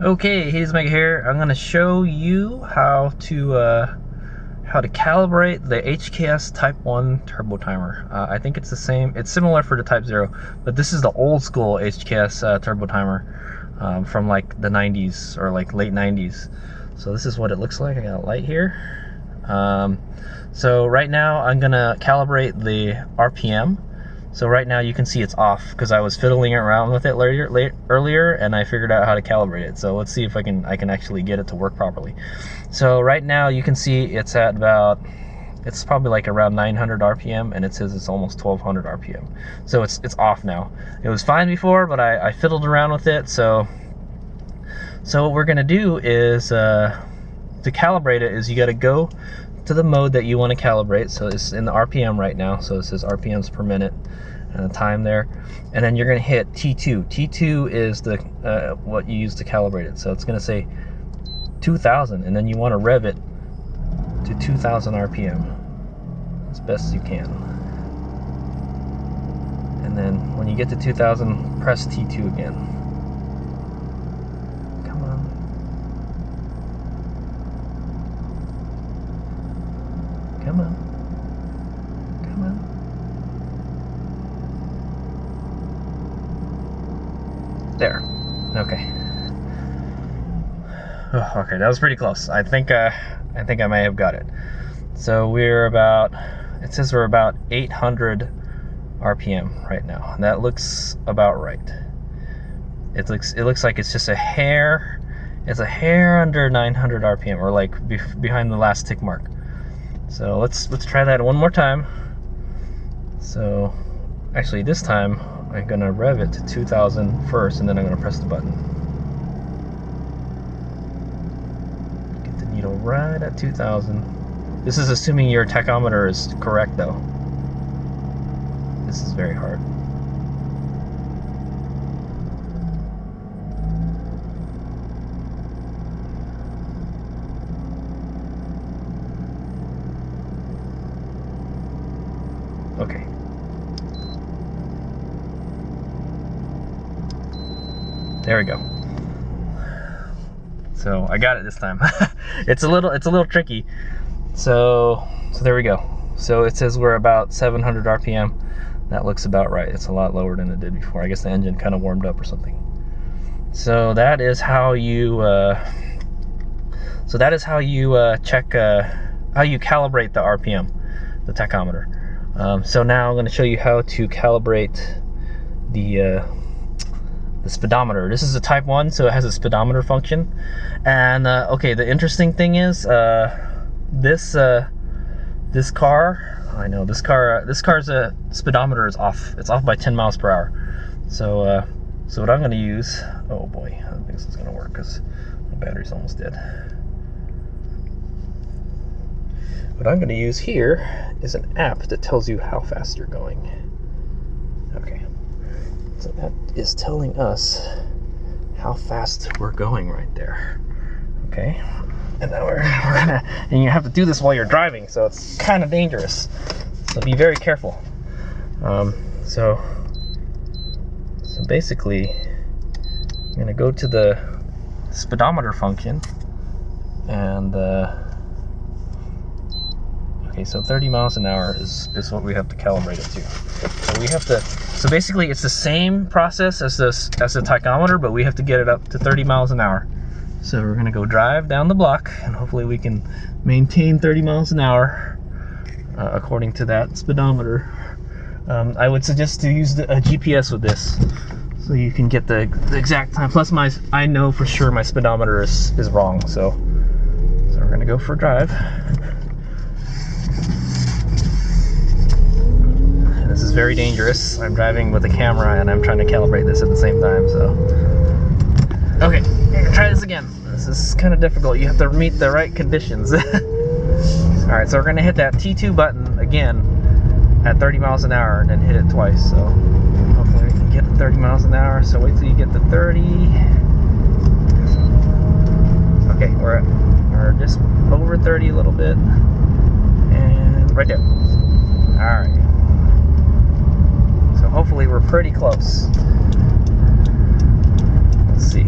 Okay, HadesOmega here. I'm going to show you how to calibrate the HKS Type-1 Turbo Timer. I think it's the same. It's similar for the Type 0, but this is the old school HKS Turbo Timer from like the 90s or like late 90s. So this is what it looks like. I got a light here. So right now I'm going to calibrate the RPM. So right now you can see it's off because I was fiddling around with it earlier and I figured out how to calibrate it. So let's see if I can actually get it to work properly. So right now you can see it's at it's probably like around 900 RPM, and it says it's almost 1200 RPM. So it's off now. It was fine before, but I fiddled around with it. So what we're gonna do is to calibrate it is you got to go to the mode that you want to calibrate. So it's in the RPM right now, so it says RPMs per minute and the time there, and then you're going to hit T2. T2 is the what you use to calibrate it. So it's going to say 2000, and then you want to rev it to 2000 RPM as best as you can, and then when you get to 2000, press T2 again. Come on. Come on. Come on. There. Okay. Oh, okay, that was pretty close. I think I may have got it. So we're about, it says we're about 800 RPM right now. And that looks about right. It looks like it's just a hair. It's a hair under 900 RPM, or like behind the last tick mark. So let's try that one more time. So actually this time I'm gonna rev it to 2000 first, and then I'm gonna press the button. Get the needle right at 2000. This is assuming your tachometer is correct though. This is very hard. Okay. There we go. So I got it this time. It's a little tricky. So there we go. So it says we're about 700 RPM. That looks about right. It's a lot lower than it did before. I guess the engine kind of warmed up or something. So that is how you check how you calibrate the RPM, the tachometer. So now I'm going to show you how to calibrate the speedometer. This is a Type 1, so it has a speedometer function. And okay, the interesting thing is this car, I know this car's speedometer is off. It's off by 10 miles per hour. So what I'm going to use, oh boy, I don't think this is going to work because the battery's almost dead. What I'm going to use here is an app that tells you how fast you're going. Okay, so that is telling us how fast we're going right there. Okay, and now we're gonna, and you have to do this while you're driving, so it's kind of dangerous. So be very careful. So basically, I'm gonna go to the speedometer function, and okay, so 30 miles an hour is what we have to calibrate it to. So we have to, so basically it's the same process as the tachometer, but we have to get it up to 30 miles an hour. So we're gonna go drive down the block, and hopefully we can maintain 30 miles an hour according to that speedometer. I would suggest to use a GPS with this, so you can get the exact time. Plus I know for sure my speedometer is wrong, so we're gonna go for a drive. This is very dangerous. I'm driving with a camera and I'm trying to calibrate this at the same time, so. Okay, try this again. This is kind of difficult. You have to meet the right conditions. Alright, so we're gonna hit that T2 button again at 30 miles an hour and then hit it twice. So hopefully we can get to 30 miles an hour. So wait till you get to 30. Okay, we're just over 30 a little bit. And right there. Alright. So hopefully we're pretty close. Let's see.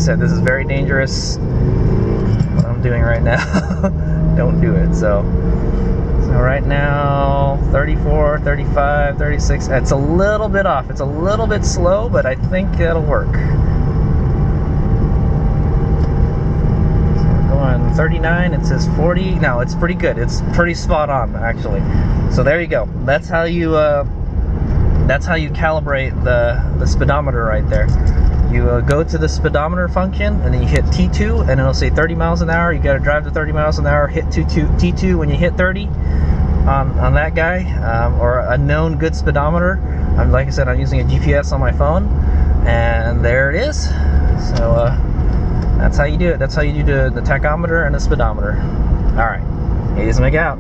said, this is very dangerous. What I'm doing right now, don't do it. So right now, 34, 35, 36. It's a little bit off. It's a little bit slow, but I think it'll work. So we're going 39. It says 40. No, it's pretty good. It's pretty spot on, actually. So there you go. That's how you calibrate the speedometer right there. You go to the speedometer function, and then you hit T2, and it'll say 30 miles an hour. You got to drive to 30 miles an hour. Hit T2 when you hit 30 on that guy, or a known good speedometer. Like I said, I'm using a GPS on my phone, and there it is. So that's how you do it. That's how you do the tachometer and the speedometer. All right, HadesOmega out.